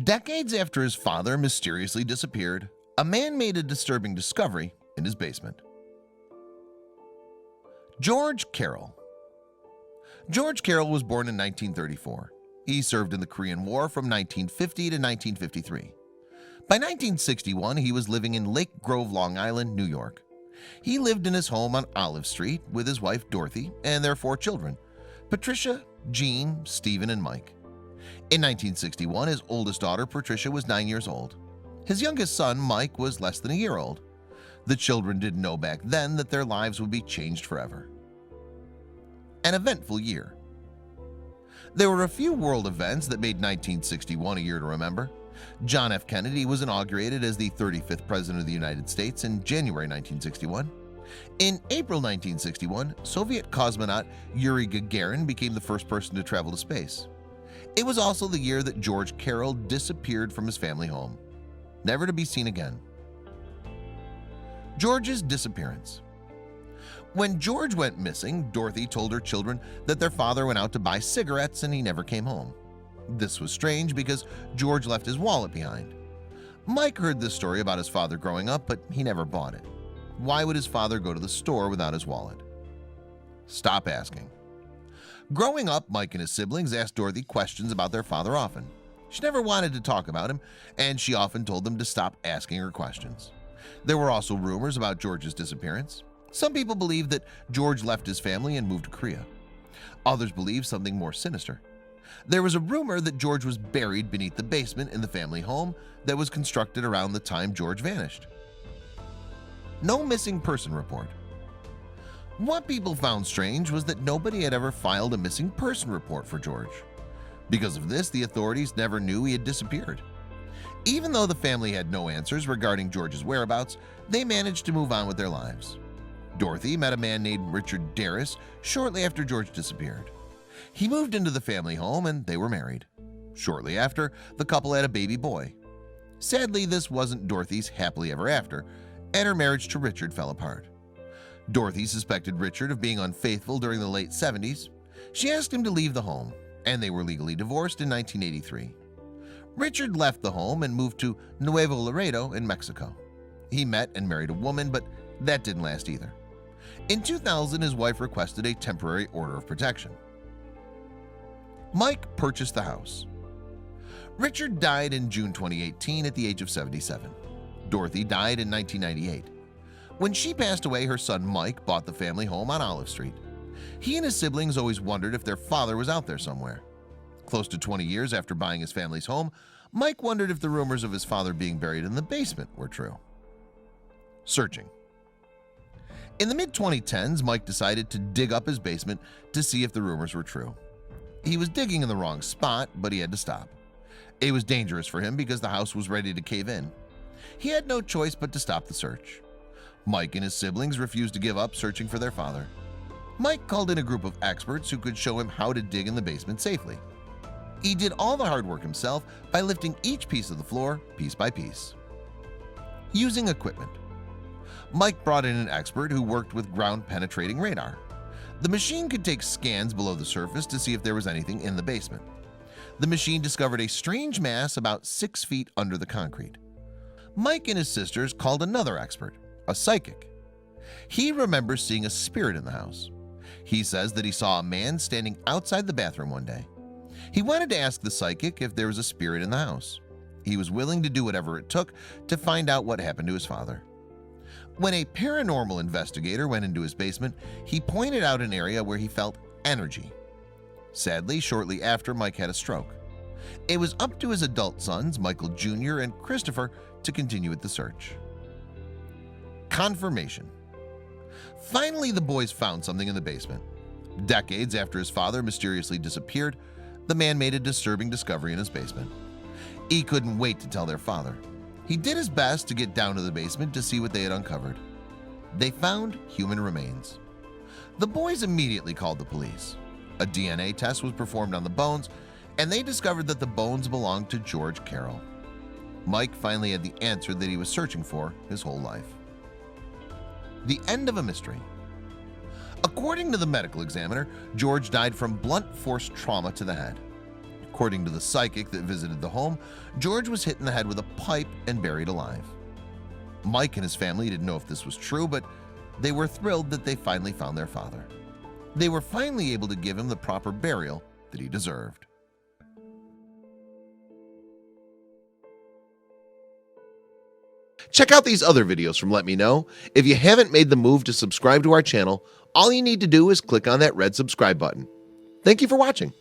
Decades after his father mysteriously disappeared, a man made a disturbing discovery in his basement. George Carroll. George Carroll was born in 1934. He served in the Korean War from 1950 to 1953. By 1961, he was living in Lake Grove, Long Island, New York. He lived in his home on Olive Street with his wife Dorothy and their 4 children, Patricia, Jean, Stephen, and Mike. In 1961, his oldest daughter Patricia was 9 years old. His youngest son Mike was less than a year old. The children didn't know back then that their lives would be changed forever. An eventful year. There were a few world events that made 1961 a year to remember. John F. Kennedy was inaugurated as the 35th President of the United States in January 1961. In April 1961, Soviet cosmonaut Yuri Gagarin became the first person to travel to space. It was also the year that George Carroll disappeared from his family home, never to be seen again. George's disappearance. When George went missing, Dorothy told her children that their father went out to buy cigarettes and he never came home. This was strange because George left his wallet behind. Mike heard this story about his father growing up, but he never bought it. Why would his father go to the store without his wallet? Stop asking. Growing up, Mike and his siblings asked Dorothy questions about their father often. She never wanted to talk about him, and she often told them to stop asking her questions. There were also rumors about George's disappearance. Some people believe that George left his family and moved to Korea. Others believe something more sinister. There was a rumor that George was buried beneath the basement in the family home that was constructed around the time George vanished. No missing person report. What people found strange was that nobody had ever filed a missing person report for George. Because of this, the authorities never knew he had disappeared. Even though the family had no answers regarding George's whereabouts, they managed to move on with their lives. Dorothy met a man named Richard Darris shortly after George disappeared. He moved into the family home and they were married. Shortly after, the couple had a baby boy. Sadly, this wasn't Dorothy's happily ever after, and her marriage to Richard fell apart. Dorothy suspected Richard of being unfaithful during the late 70s. She asked him to leave the home, and they were legally divorced in 1983. Richard left the home and moved to Nuevo Laredo in Mexico. He met and married a woman, but that didn't last either. In 2000, his wife requested a temporary order of protection. Mike purchased the house. Richard died in June 2018 at the age of 77. Dorothy died in 1998. When she passed away, her son Mike bought the family home on Olive Street. He and his siblings always wondered if their father was out there somewhere. Close to 20 years after buying his family's home, Mike wondered if the rumors of his father being buried in the basement were true. Searching. In the mid-2010s, Mike decided to dig up his basement to see if the rumors were true. He was digging in the wrong spot, but he had to stop. It was dangerous for him because the house was ready to cave in. He had no choice but to stop the search. Mike and his siblings refused to give up searching for their father. Mike called in a group of experts who could show him how to dig in the basement safely. He did all the hard work himself by lifting each piece of the floor piece by piece. Using equipment. Mike brought in an expert who worked with ground-penetrating radar. The machine could take scans below the surface to see if there was anything in the basement. The machine discovered a strange mass about 6 feet under the concrete. Mike and his sisters called another expert, a psychic. He remembers seeing a spirit in the house. He says that he saw a man standing outside the bathroom one day. He wanted to ask the psychic if there was a spirit in the house. He was willing to do whatever it took to find out what happened to his father. When a paranormal investigator went into his basement, he pointed out an area where he felt energy. Sadly, shortly after, Mike had a stroke. It was up to his adult sons, Michael Jr. and Christopher, to continue with the search. Confirmation. Finally, the boys found something in the basement. Decades after his father mysteriously disappeared, the man made a disturbing discovery in his basement. He couldn't wait to tell their father. He did his best to get down to the basement to see what they had uncovered. They found human remains. The boys immediately called the police. A DNA test was performed on the bones, and they discovered that the bones belonged to George Carroll. Mike finally had the answer that he was searching for his whole life. The end of a mystery. According to the medical examiner, George died from blunt force trauma to the head. According to the psychic that visited the home, George was hit in the head with a pipe and buried alive. Mike and his family didn't know if this was true, but they were thrilled that they finally found their father. They were finally able to give him the proper burial that he deserved. Check out these other videos from Let Me Know. If you haven't made the move to subscribe to our channel, all you need to do is click on that red subscribe button. Thank you for watching.